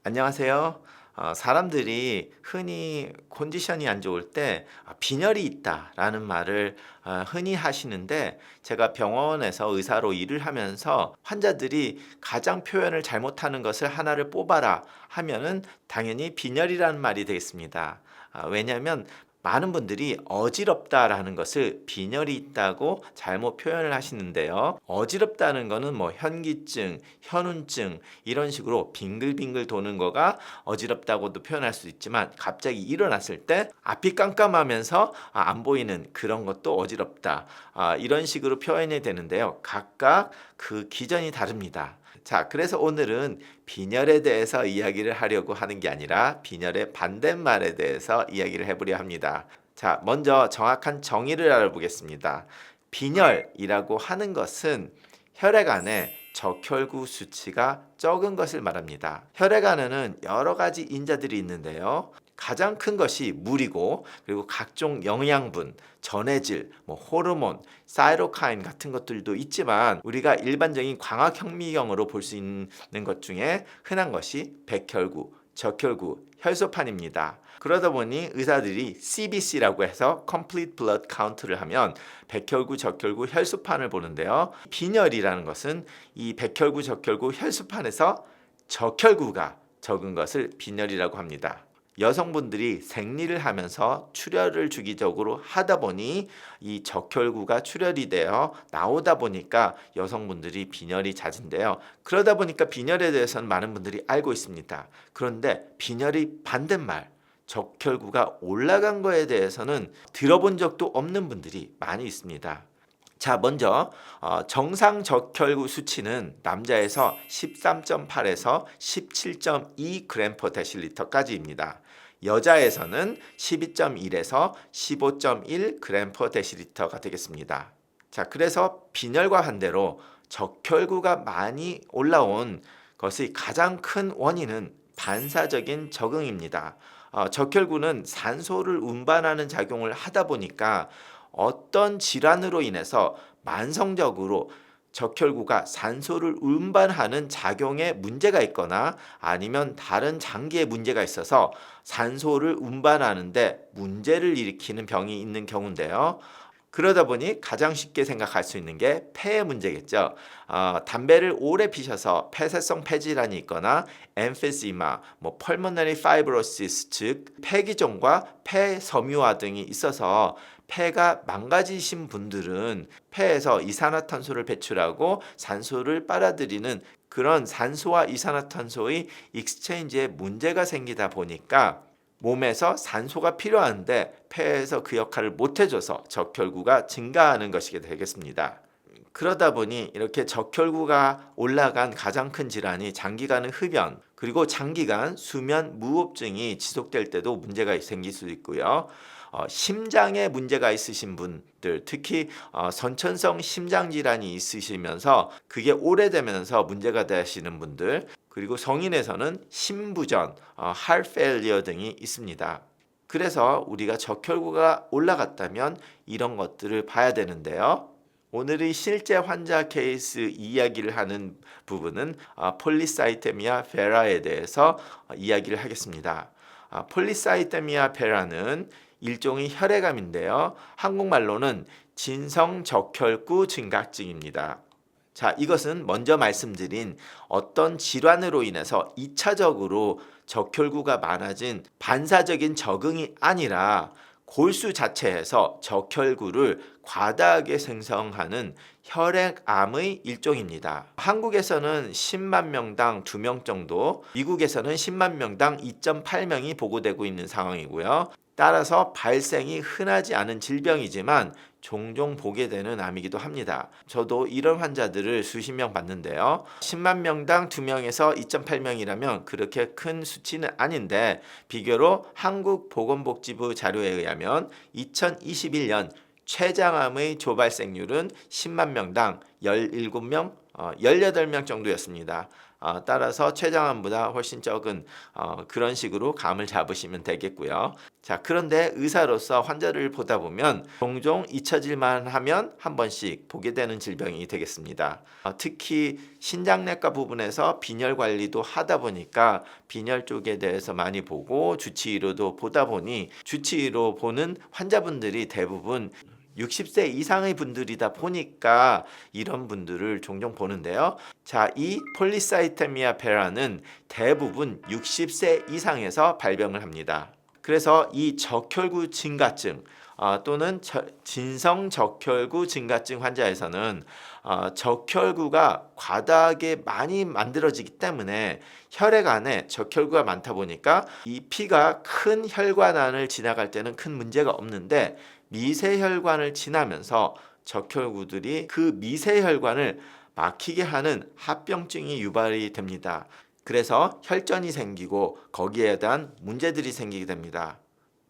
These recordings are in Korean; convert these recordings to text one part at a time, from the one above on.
안녕하세요. 사람들이 흔히 컨디션이 안 좋을 때 빈혈이 있다라는 말을 흔히 하시는데 제가 병원에서 의사로 일을 하면서 환자들이 가장 표현을 잘못하는 것을 하나를 뽑아라 하면은 당연히 빈혈이라는 말이 되겠습니다. 왜냐하면 많은 분들이 어지럽다라는 것을 빈혈이 있다고 잘못 표현을 하시는데요. 어지럽다는 거는 뭐 현기증, 현운증 이런 식으로 빙글빙글 도는 거가 어지럽다고도 표현할 수 있지만 갑자기 일어났을 때 앞이 깜깜하면서 안 보이는 그런 것도 어지럽다. 이런 식으로 표현이 되는데요. 각각 그 기전이 다릅니다. 자, 그래서 오늘은 빈혈에 대해서 이야기를 하려고 하는 게 아니라 빈혈의 반대말에 대해서 이야기를 해보려 합니다. 자, 먼저 정확한 정의를 알아보겠습니다. 빈혈이라고 하는 것은 혈액 안에 적혈구 수치가 적은 것을 말합니다. 혈액 안에는 여러 가지 인자들이 있는데요. 가장 큰 것이 물이고 그리고 각종 영양분, 전해질, 호르몬, 사이토카인 같은 것들도 있지만 우리가 일반적인 광학현미경으로 볼 수 있는 것 중에 흔한 것이 백혈구, 적혈구, 혈소판입니다. 그러다 보니 의사들이 CBC라고 해서 Complete Blood Count를 하면 백혈구, 적혈구, 혈소판을 보는데요. 빈혈이라는 것은 이 백혈구, 적혈구, 혈소판에서 적혈구가 적은 것을 빈혈이라고 합니다. 여성분들이 생리를 하면서 출혈을 주기적으로 하다 보니 이 적혈구가 출혈이 되어 나오다 보니까 여성분들이 빈혈이 잦은데요. 그러다 보니까 빈혈에 대해서는 많은 분들이 알고 있습니다. 그런데 빈혈이 반대말 적혈구가 올라간 거에 대해서는 들어본 적도 없는 분들이 많이 있습니다. 자, 먼저 정상 적혈구 수치는 남자에서 13.8에서 17.2 g/dl까지입니다. 여자에서는 12.1에서 15.1 g/dl가 되겠습니다. 자, 그래서 빈혈과 반대로 적혈구가 많이 올라온 것의 가장 큰 원인은 반사적인 적응입니다. 적혈구는 산소를 운반하는 작용을 하다 보니까 어떤 질환으로 인해서 만성적으로 적혈구가 산소를 운반하는 작용에 문제가 있거나 아니면 다른 장기에 문제가 있어서 산소를 운반하는데 문제를 일으키는 병이 있는 경우인데요. 그러다 보니 가장 쉽게 생각할 수 있는 게 폐의 문제겠죠. 담배를 오래 피셔서 폐쇄성 폐질환이 있거나 엠피시마, 펄모너리 파이브로시스 즉 폐기종과 폐섬유화 등이 있어서 폐가 망가지신 분들은 폐에서 이산화탄소를 배출하고 산소를 빨아들이는 그런 산소와 이산화탄소의 익스체인지에 문제가 생기다 보니까 몸에서 산소가 필요한데 폐에서 그 역할을 못 해줘서 적혈구가 증가하는 것이 되겠습니다. 그러다 보니 이렇게 적혈구가 올라간 가장 큰 질환이 장기간의 흡연 그리고 장기간 수면 무호흡증이 지속될 때도 문제가 생길 수 있고요. 심장에 문제가 있으신 분들 특히 선천성 심장 질환이 있으시면서 그게 오래되면서 문제가 되시는 분들 그리고 성인에서는 심부전, heart failure 등이 있습니다. 그래서 우리가 적혈구가 올라갔다면 이런 것들을 봐야 되는데요. 오늘의 실제 환자 케이스 이야기를 하는 부분은 폴리사이테미아 베라에 대해서 이야기를 하겠습니다. 폴리사이테미아 베라는 일종의 혈액암인데요. 한국말로는 진성적혈구 증가증입니다. 자, 이것은 먼저 말씀드린 어떤 질환으로 인해서 2차적으로 적혈구가 많아진 반사적인 적응이 아니라 골수 자체에서 적혈구를 과다하게 생성하는 혈액암의 일종입니다. 한국에서는 10만 명당 2명 정도, 미국에서는 10만 명당 2.8명이 보고되고 있는 상황이고요. 따라서 발생이 흔하지 않은 질병이지만 종종 보게 되는 암이기도 합니다. 저도 이런 환자들을 수십 명 봤는데요. 10만 명당 2명에서 2.8명이라면 그렇게 큰 수치는 아닌데 비교로 한국보건복지부 자료에 의하면 2021년 췌장암의 조발생률은 10만 명당 17명, 18명 정도였습니다. 따라서 췌장암보다 훨씬 적은 그런 식으로 감을 잡으시면 되겠고요. 자, 그런데 의사로서 환자를 보다 보면 종종 잊혀질만 하면 한 번씩 보게 되는 질병이 되겠습니다. 특히 신장내과 부분에서 빈혈 관리도 하다 보니까 빈혈 쪽에 대해서 많이 보고 주치의로도 보다 보니 주치의로 보는 환자분들이 대부분 60세 이상의 분들이다 보니까 이런 분들을 종종 보는데요. 자, 이 폴리사이테미아 베라는 대부분 60세 이상에서 발병을 합니다. 그래서 이 적혈구 증가증 또는 진성 적혈구 증가증 환자에서는 적혈구가 과다하게 많이 만들어지기 때문에 혈액 안에 적혈구가 많다 보니까 이 피가 큰 혈관안을 지나갈 때는 큰 문제가 없는데 미세혈관을 지나면서 적혈구들이 그 미세혈관을 막히게 하는 합병증이 유발이 됩니다. 그래서 혈전이 생기고 거기에 대한 문제들이 생기게 됩니다.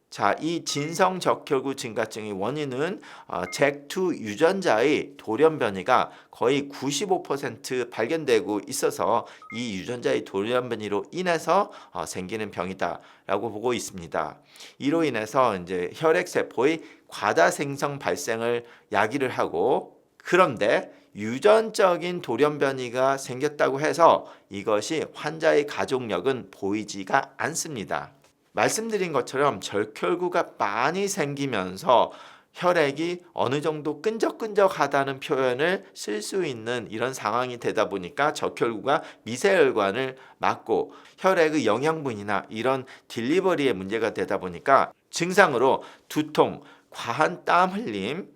자, 이 진성 적혈구 증가증의 원인은 잭2 유전자의 돌연 변이가 거의 95% 발견되고 있어서 이 유전자의 돌연 변이로 인해서 생기는 병이다라고 보고 있습니다. 이로 인해서 이제 혈액 세포의 과다 생성 발생을 야기를 하고, 그런데 유전적인 돌연 변이가 생겼다고 해서 이것이 환자의 가족력은 보이지가 않습니다. 말씀드린 것처럼 적혈구가 많이 생기면서 혈액이 어느 정도 끈적끈적하다는 표현을 쓸 수 있는 이런 상황이 되다 보니까 적혈구가 미세혈관을 막고 혈액의 영양분이나 이런 딜리버리에 문제가 되다 보니까 증상으로 두통, 과한 땀 흘림,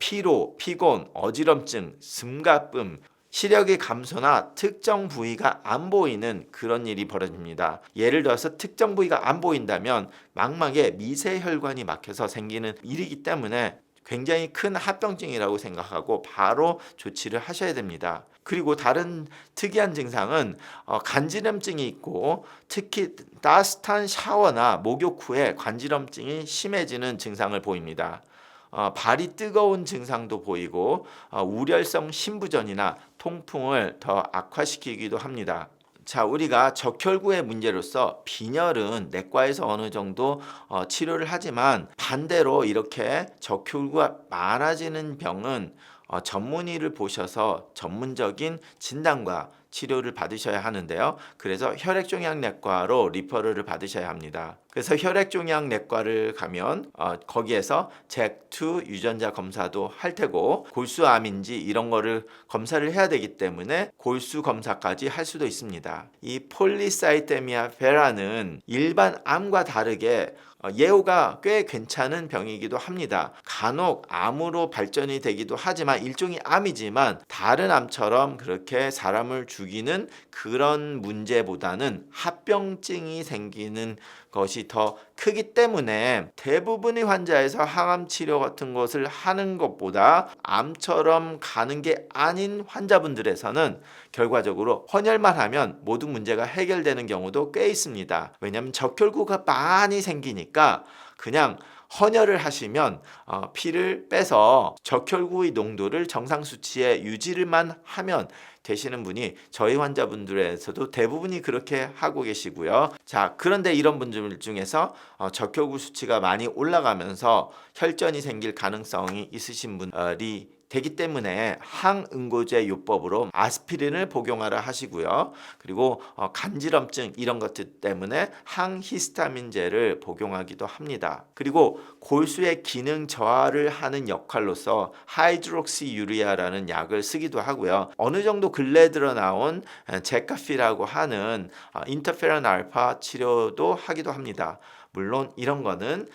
피로, 피곤, 어지럼증, 숨가쁨, 시력의 감소나 특정 부위가 안 보이는 그런 일이 벌어집니다. 예를 들어서 특정 부위가 안 보인다면 망막에 미세혈관이 막혀서 생기는 일이기 때문에 굉장히 큰 합병증이라고 생각하고 바로 조치를 하셔야 됩니다. 그리고 다른 특이한 증상은 간지럼증이 있고, 특히 따뜻한 샤워나 목욕 후에 간지럼증이 심해지는 증상을 보입니다. 발이 뜨거운 증상도 보이고 우렬성 심부전이나 통풍을 더 악화시키기도 합니다. 자, 우리가 적혈구의 문제로서 빈혈은 내과에서 어느 정도 치료를 하지만 반대로 이렇게 적혈구가 많아지는 병은 전문의를 보셔서 전문적인 진단과 치료를 받으셔야 하는데요. 그래서 혈액종양내과로 리퍼럴을 받으셔야 합니다. 그래서 혈액종양내과를 가면 거기에서 잭2 유전자 검사도 할 테고 골수암인지 이런 거를 검사를 해야 되기 때문에 골수 검사까지 할 수도 있습니다. 이 폴리사이테미아 베라는 일반 암과 다르게 예후가 꽤 괜찮은 병이기도 합니다. 간혹 암으로 발전이 되기도 하지만 일종의 암이지만 다른 암처럼 그렇게 사람을 죽이는 그런 문제보다는 합병증이 생기는 것이 더 크기 때문에 대부분의 환자에서 항암 치료 같은 것을 하는 것보다 암처럼 가는 게 아닌 환자분들에서는 결과적으로 헌혈만 하면 모든 문제가 해결되는 경우도 꽤 있습니다. 왜냐하면 적혈구가 많이 생기니까 그냥 헌혈을 하시면 피를 빼서 적혈구의 농도를 정상 수치에 유지를만 하면 되시는 분이 저희 환자분들에서도 대부분이 그렇게 하고 계시고요. 자, 그런데 이런 분들 중에서 적혈구 수치가 많이 올라가면서 혈전이 생길 가능성이 있으신 분들이 되기 때문에 항응고제 요법으로 아스피린을 복용하라 하시고요. 그리고 간지럼증 이런 것들 때문에 항히스타민제를 복용하기도 합니다. 그리고 골수의 기능 저하를 하는 역할로서 하이드록시유리아라는 약을 쓰기도 하고요. 어느 정도 근래 들어 나온 제카피라고 하는 인터페론 알파 치료도 하기도 합니다. 물론 이런 거는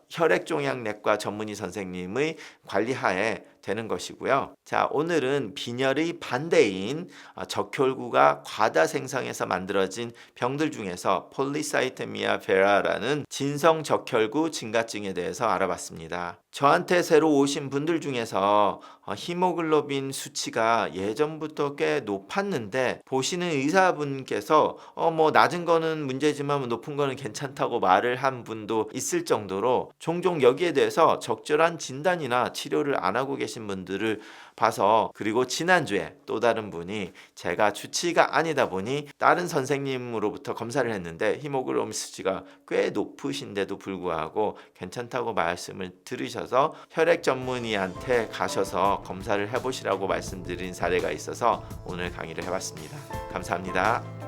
혈액종양내과 전문의 선생님의 관리하에 되는 것이고요. 자, 오늘은 빈혈의 반대인 적혈구가 과다 생성해서 만들어진 병들 중에서 폴리사이테미아 베라라는 진성 적혈구 증가증에 대해서 알아봤습니다. 저한테 새로 오신 분들 중에서 히모글로빈 수치가 예전부터 꽤 높았는데 보시는 의사분께서 뭐 낮은 거는 문제지만 높은 거는 괜찮다고 말을 한 분도 있을 정도로 종종 여기에 대해서 적절한 진단이나 치료를 안 하고 계신 분들을 봐서, 그리고 지난주에 또 다른 분이 제가 주치의가 아니다 보니 다른 선생님으로부터 검사를 했는데 히모글로빈 수치가 꽤 높으신데도 불구하고 괜찮다고 말씀을 들으셔서 혈액 전문의한테 가셔서 검사를 해보시라고 말씀드린 사례가 있어서 오늘 강의를 해봤습니다. 감사합니다.